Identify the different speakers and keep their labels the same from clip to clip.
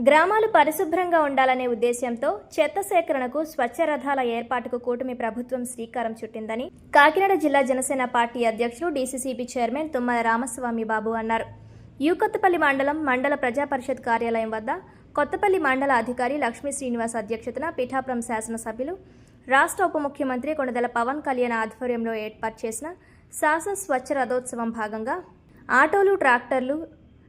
Speaker 1: గ్రామాలు పరిశుభ్రంగా ఉండాలనే ఉద్దేశ్యంతో చెత్త సేకరణకు స్వచ్ఛ రథాల ఏర్పాటుకు కూటమి ప్రభుత్వం శ్రీకారం చుట్టిందని కాకినాడ జిల్లా జనసేన పార్టీ అధ్యక్షులు డీసీసీబీ చైర్మన్ తుమ్మల రామస్వామి బాబు అన్నారు. కొత్తపల్లి మండల ప్రజా పరిషత్ కార్యాలయం వద్ద కొత్తపల్లి మండల అధికారి లక్ష్మీ శ్రీనివాస్ అధ్యక్షతన పిఠాపురం శాసనసభ్యులు రాష్ట్ర ఉప ముఖ్యమంత్రి కొణిదెల పవన్ కళ్యాణ్ ఆధ్వర్యంలో ఏర్పాటు చేసిన శాసన స్వచ్ఛ రథోత్సవం భాగంగా ఆటోలు, ట్రాక్టర్లు,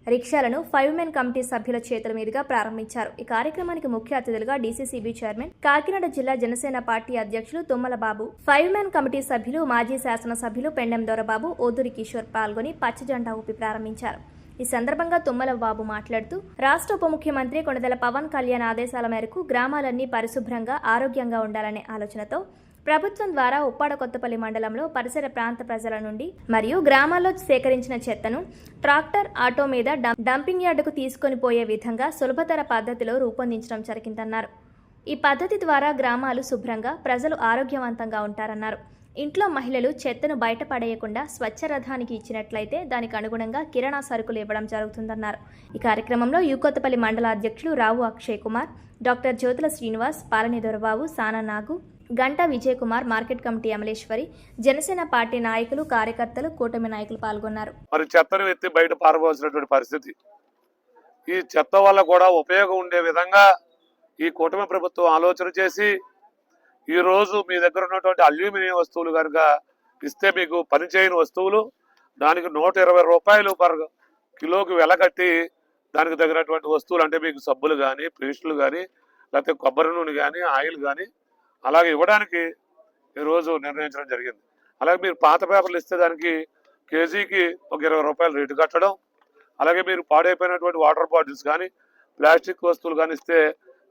Speaker 1: రిక్షాలను 5 మెన్ కమిటీ సభ్యుల చేతుల మీదుగా ప్రారంభించారు. ఈ కార్యక్రమానికి ముఖ్య అతిథులుగా డీసీసీబీ చైర్మన్, కాకినాడ జిల్లా జనసేన పార్టీ అధ్యక్షులు తుమ్మల బాబు, 5 మెన్ కమిటీ సభ్యులు, మాజీ శాసనసభ్యులు పెండెం దొరబాబు, ఓదూరి కిషోర్ పాల్గొని పచ్చ జెండా ఊపి ప్రారంభించారు. ఈ సందర్భంగా తుమ్మల బాబు మాట్లాడుతూ రాష్ట్ర ఉప ముఖ్యమంత్రి కొణిదెల పవన్ కళ్యాణ్ ఆదేశాల మేరకు గ్రామాలన్నీ పరిశుభ్రంగా, ఆరోగ్యంగా ఉండాలనే ఆలోచనతో ప్రభుత్వం ద్వారా ఉప్పాడ కొత్తపల్లి మండలంలో పరిసర ప్రాంత ప్రజల నుండి మరియు గ్రామాల్లో సేకరించిన చెత్తను ట్రాక్టర్, ఆటో మీద డంపింగ్ యార్డుకు తీసుకొని పోయే విధంగా సులభతర పద్ధతిలో రూపొందించడం జరిగిందన్నారు. ఈ పద్ధతి ద్వారా గ్రామాలు శుభ్రంగా, ప్రజలు ఆరోగ్యవంతంగా ఉంటారన్నారు. ఇంట్లో మహిళలు చెత్తను బయట పడేయకుండా స్వచ్ఛ రథానికి ఇచ్చినట్లయితే దానికి అనుగుణంగా కిరాణా సరుకులు ఇవ్వడం జరుగుతుందన్నారు. ఈ కార్యక్రమంలో కొత్తపల్లి మండల అధ్యక్షులు Rao Akshay Kumar, doctor Jyothula Srinivas, Palani Dorababu, Sana Nagu, Ganta Vijay Kumar, market committee Amaleswari, Janasena party నాయకులు, కార్యకర్తలు, కూటమి నాయకులు పాల్గొన్నారు.
Speaker 2: మరి చెత్తను ఎత్తి బయట పారబోసినటువంటి పరిస్థితి, ఈ చెత్త వల్ల కూడా ఉపయోగం ఉండే విధంగా ఈ కూటమి ప్రభుత్వం ఆలోచన చేసి ఈ రోజు మీ దగ్గర ఉన్నటువంటి అల్యూమినియం వస్తువులు కనుక ఇస్తే మీకు పనిచేయని వస్తువులు దానికి 120 రూపాయలు పర్ కిలోకి వెలకట్టి దానికి తగినటువంటి వస్తువులు అంటే మీకు సబ్బులు కానీ, పేస్టులు కానీ, లేకపోతే కొబ్బరి నూనె కానీ, ఆయిల్ కానీ అలాగే ఇవ్వడానికి ఈరోజు నిర్ణయించడం జరిగింది. అలాగే మీరు పాత పేపర్లు ఇస్తే దానికి కేజీకి ఒక 20 రూపాయలు రేటు కట్టడం, అలాగే మీరు పాడైపోయినటువంటి వాటర్ బాటిల్స్ కానీ, ప్లాస్టిక్ వస్తువులు కానీ ఇస్తే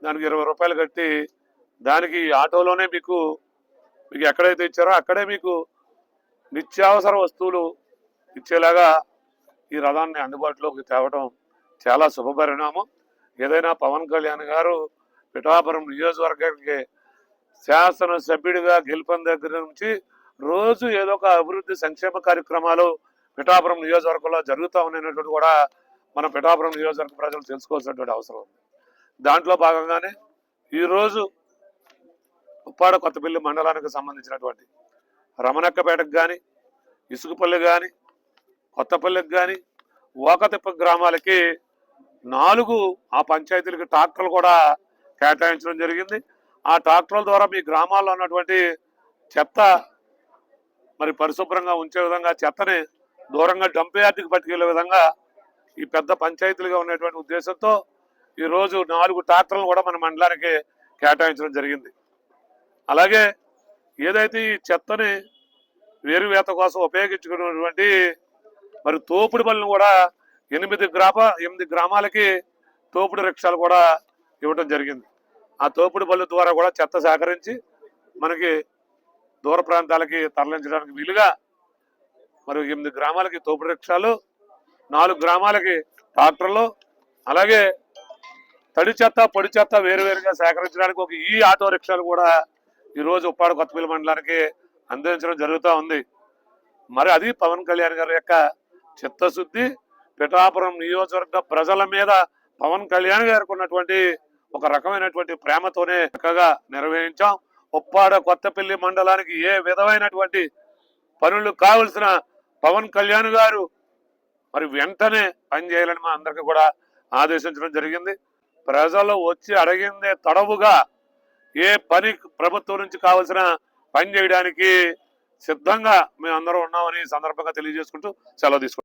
Speaker 2: దానికి 20 రూపాయలు కట్టి దానికి ఆటోలోనే మీకు ఎక్కడైతే ఇచ్చారో అక్కడే మీకు నిత్యావసర వస్తువులు ఇచ్చేలాగా ఈ రథాన్ని అందుబాటులోకి తేవడం చాలా శుభపరిణామం. ఏదైనా పవన్ కళ్యాణ్ గారు పిఠాపురం నియోజకవర్గానికి శాసనసభ్యుడిగా గెలుపొందిన దగ్గర నుంచి రోజు ఏదో ఒక అభివృద్ధి సంక్షేమ కార్యక్రమాలు పిఠాపురం నియోజకవర్గంలో జరుగుతూ ఉన్నటువంటి కూడా మన పిఠాపురం నియోజకవర్గ ప్రజలు తెలుసుకోవాల్సినటువంటి అవసరం ఉంది. దాంట్లో భాగంగానే ఈరోజు ఉప్పాడ కొత్తపల్లి మండలానికి సంబంధించినటువంటి రమణక్కపేటకు కానీ, ఇసుకపల్లి కానీ, కొత్తపల్లికి కానీ, ఓకతిప్ప గ్రామాలకి 4 ఆ పంచాయతీలకి ట్రాక్టర్లు కూడా కేటాయించడం జరిగింది. ఆ ట్రాక్టర్ల ద్వారా మీ గ్రామాల్లో ఉన్నటువంటి చెత్త మరి పరిశుభ్రంగా ఉంచే విధంగా, చెత్తని దూరంగా డంప్ యార్డుకి పట్టుకెళ్లే విధంగా ఈ పెద్ద పంచాయతీలుగా ఉన్నటువంటి ఉద్దేశంతో ఈరోజు 4 ట్రాక్టర్లు కూడా మన మండలానికి కేటాయించడం జరిగింది. అలాగే ఏదైతే ఈ చెత్తని వేరువేత కోసం ఉపయోగించుకున్నటువంటి మరి తోపుడు బళ్ళను కూడా 8 గ్రామాలకి తోపుడు రిక్షాలు కూడా ఇవ్వడం జరిగింది. ఆ తోపుడు బళ్ళ ద్వారా కూడా చెత్త సేకరించి మనకి దూర ప్రాంతాలకి తరలించడానికి వీలుగా మరి 8 గ్రామాలకి తోపుడు రిక్షాలు, 4 గ్రామాలకి ట్రాక్టర్లు, అలాగే తడి చెత్త, పొడి చెత్త వేరువేరుగా సేకరించడానికి ఒక ఆటో రిక్షాలు కూడా ఈరోజు ఉప్పాడ కొత్తపల్లి మండలానికి అందించడం జరుగుతూ ఉంది. మరి అది పవన్ కళ్యాణ్ గారి యొక్క చిత్తశుద్ధి. పిఠాపురం నియోజకవర్గ ప్రజల మీద పవన్ కళ్యాణ్ గారికి ఉన్నటువంటి ఒక రకమైనటువంటి ప్రేమతోనే చక్కగా నిర్వహించాం. ఉప్పాడ కొత్తపల్లి మండలానికి ఏ విధమైనటువంటి పనులు కావలసిన పవన్ కళ్యాణ్ గారు మరి వెంటనే పనిచేయాలని మా అందరికీ కూడా ఆదేశించడం జరిగింది. ప్రజలు వచ్చి అడిగిందే తడవుగా ఏ పని ప్రభుత్వం నుంచి కావాల్సిన పని చేయడానికి సిద్ధంగా మేము అందరం ఉన్నామని సందర్భంగా తెలియజేసుకుంటూ సెలవు తీసుకుంటాం.